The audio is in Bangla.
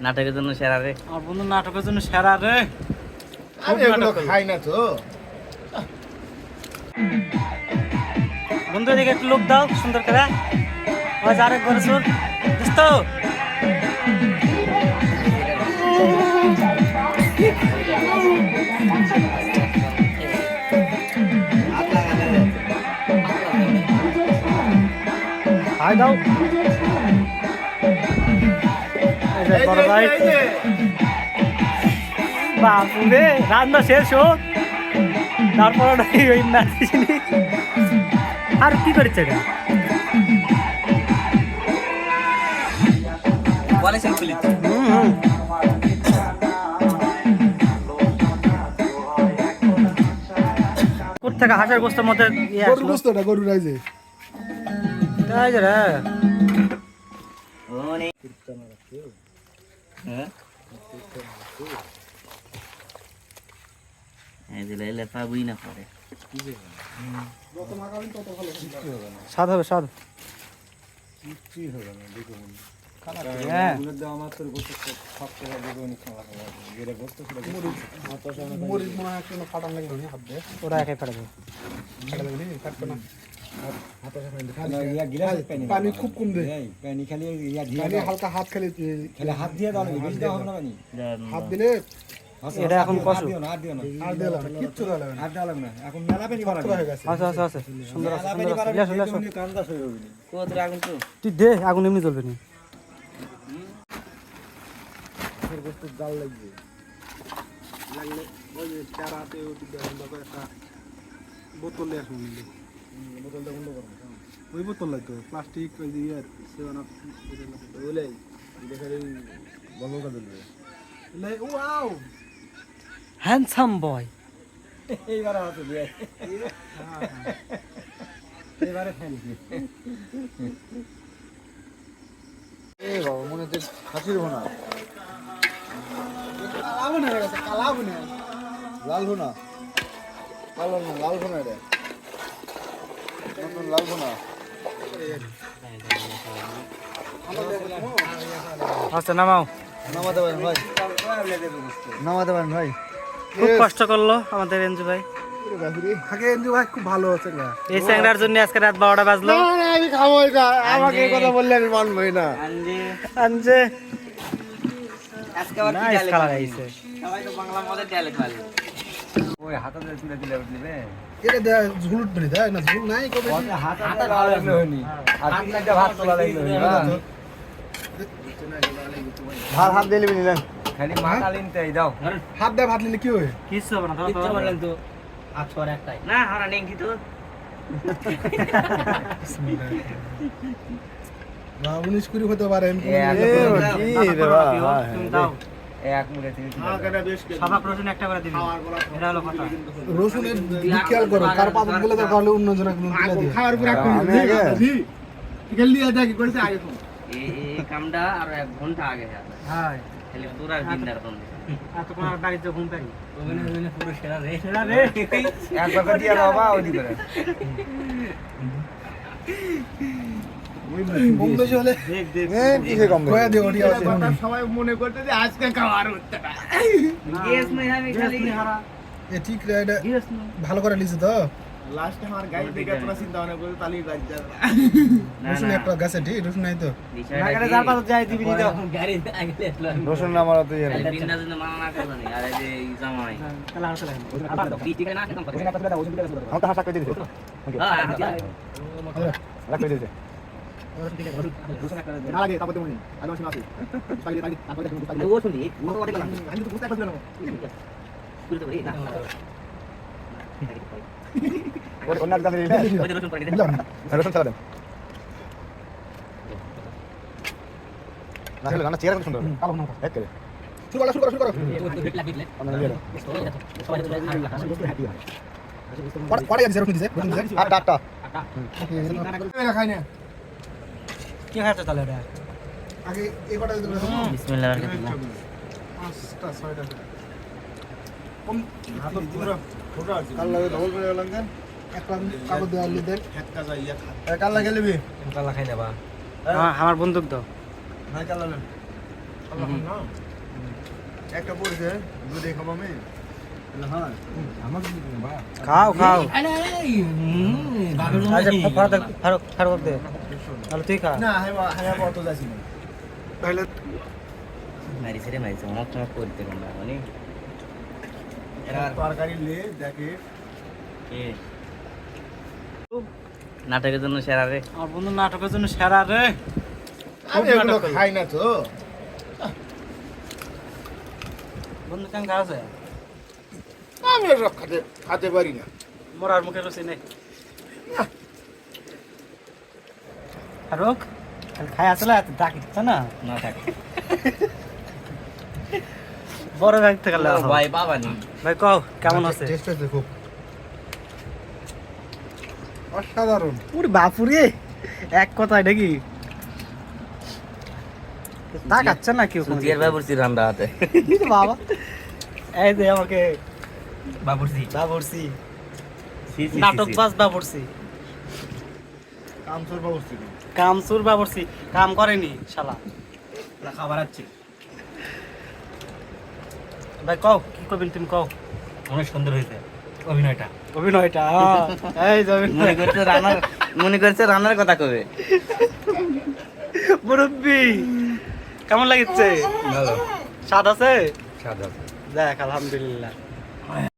নাটকের জন্য সেরা রে। আমার বন্ধু নাটকের জন্য সেরা রে। আমি এগুলো খাই না তো। বন্ধু এদিকে একটু লোক দাও সুন্দর করে। ওই যারে ঘরে সুর দোস্ত। হাই দাও। এই যে বড় ভাই। বাপুরে রান্না শেষ হোক তারপর ওই নাচিনি আর কি করেছে এটা বলেছেন পুলিশ কোথা থেকে হাঁসের গোস্তের মধ্যে গরুর গোস্তটা গরুর আইছে। তাই যে রে পাবই না পরে স্বাদ হবে স্বাদ হ্যাঁ মরিচ মনে হয় একটু ফাটান লাগলো নি হাত দিয়ে। ওরা একাই ফাটাবে ফাটা লাগলো নি কাটতো না। পানি খুব কম দে। পানি খালি পানি হালকা হাত খালি হাত দিয়ে দাও বেশি দেওয়া হবে না পানি হাত দিলে এটা এখন কষ্ট হাত দিও না আর দিলে না কিচ্ছু দিলে না। হাত দেওয়া লাগবে না এখন মেলা পানি করা হয়ে গেছে। আচ্ছা আচ্ছা আচ্ছা সুন্দর আছে সুন্দর আছে লেসো লেসো কান্দা শুরু হবে কোদ আগুন তো তুই দে আগুন এমনি জ্বলবে না জাল লাগবে লাগলে ওই যে চারাতে একটা বোতল নিয়ে আসুন। বোতলটা বন্ধ করো। ওই বোতল লাগতো প্লাস্টিক ওই যে সেভেন আপ বলে দেখে বন্ধ করে দিবে। ওয়াও হ্যান্ডসাম বয় এইবার আছে দিয়ে এবারে ফেলি এ বাবা মনে হচ্ছে হাসির ভোনা। কালা ভোনা হয়ে গেছে কালা ভোনা। লাল ভোনা কালো না লাল ভোনা রে নতুন লাল ভোনা। আচ্ছা নামাও নামাতে পারেন ভাই নামাতে পারেন ভাই। খুব কষ্ট করলো আমাদের এনজু ভাই আগে এনজু ভাই খুব ভালো আছে না। এই স্যাংরার জন্য আজকে রাত 12টা বাজলো। আমি খাবো এটা আমাকে এই কথা বললে আমি মানবই না। আনজি আনজে আজকে আবার কি নাইস ডায়লগ কালার আইছে সবাই তো বাংলা মদের ডায়লগ বলে ওই হাতে তুলে দিলে দিবে এটা দে ঝুল ধরে দেয় না ঝুল নাই কবে হাতে ভালো লাগলো হয়নি আর তিন একটা ভাত তোলা লাগলো ভাত হাত দিয়ে নিলেন খালি মাথা লিনতেই দাও হাত দিয়ে ভাত নিলে কি হয়? কিছু হবে না কিচ্ছু বললেন তো আছর একটাই না আমরা নেংকি তো না 19 কুড়ি হতে পারেন কি রে তুমি দাও এক মুড়ে থেকে সাদা প্রয়োজন একটা করে দিবি এটা হলো কথা রসুনের খেয়াল করো কার পাপন বলে তো তাহলে অন্য জনের কোনো তুলে দিও খাওয়ার পর আমি গেলি আদা কি করেছে আগে তো এই কামটা আর 1 ঘন্টা আগে হবে হ্যাঁ খালি পুরা বিন্দার কোন এত কোন বাড়িতে ঘুম পাই ওখানে পুরো সেরা রে সেটা রে একবার দিয়ে দাও বা ওই করে কম বেশি হলে দেখ দেখ কিসে কম বেশি দিও ওটি আছে সবাই মনে করতে যে আজকে খাওয়ার হচ্ছে না গ্যাস নাই আমি খালি হারা এ ঠিক রে এটা গিয়েছ না ভালো করে লিছে তো লাস্টে আমার গাড়ি থেকে তোরা চিন্তা ভাবনা করে তালিয়ে বাজ যাবে রসুন একটা গাছে ঠিক রসুন নাই তো নাগারে যার পাশে যাই দিবি নি দাও গাড়ি আগে লেটলো রসুন না মারা তো ইয়ে বিন্দার জন্য মানা না করবানি আর এই যে জামাই তাহলে আর চলে আবার দাও বিটি না কেন করে আমি তো হাসা করে দিছি রাখ করে দিছি না লাগে তারপর তুমি আমি শুনে আসি তাহলে তারপর তুমি ও শুনি ও ওটা গেল আমি তো বুঝতে পারছি না পুরো তো এই না ওর অন্য একটা দিলে ওই যে রসুন করে দিতে দিলাম রসুন চালা দেন না হলে গানা চেয়ার কত সুন্দর কালো না এক করে শুরু করো শুরু করো বিটলা বিটলে আমরা নিয়ে সবাই তো পরে যাচ্ছে রসুন দিছে রসুন দিছে আটা আটা এটা খাই না কি খাচ্ছে তাহলে এটা আগে এই কটা দিতে বিসমিল্লাহ বারাকাতুল্লাহ 5টা 6টা কম হাত পুরো ছোট আছে কাল লাগে ডবল করে লাগেন একটা কাগজ দেওয়া লিদেন একটা যাইয়া কাল লাগে লিবি কালা খাই নেবা আমার বন্দুক দাও ভাই কাল লাগেন একটা পড়ছে দুধে খাবো আমি আমার খাও খাও বাঘের আচ্ছা ফারুক ফারুক দে তাহলে তুই খা না হায়া অত যাচ্ছি না তাহলে মারিছে রে মারিছে আমার তোমার করতে কোন মানে তরকারি লে দেখে কে নাটকের জন্য সেরা রে আমার বন্ধু নাটকের জন্য সেরা রে আমি এগুলো খাই না তো বন্ধু কেন খাওয়া আছে আমি এসব খাতে পারি না মরার মুখে রুচি নেই ফারুক খাই আসলে এত ডাকি দিচ্ছে না না থাকে বড় ব্যাগ থেকে ভাই বাবা নি ভাই কও কেমন আছে টেস্ট আছে খুব অসাধারণ ওরে বাপুরে এক কথায় নাকি তাকাচ্ছে না কেউ সুজিয়ার বাবুর্চি রান্না হাতে বাবা এই যে আমাকে বাবুর্চি বাবুরসি নাটক বাস বাবুরসি কামসুর ব্যবস্থা কামসুর বাবুরসি কাম করেনি শালা না খাবার আছে ভাই কও কি করবেন তুমি কও অনেক সুন্দর হয়েছে অভিনয়টা অভিনয়টা এই যে মনে করছে রান্নার কথা কবে মুরব্বি কেমন লাগছে ভালো স্বাদ আছে সাদা দেখ আলহামদুলিল্লাহ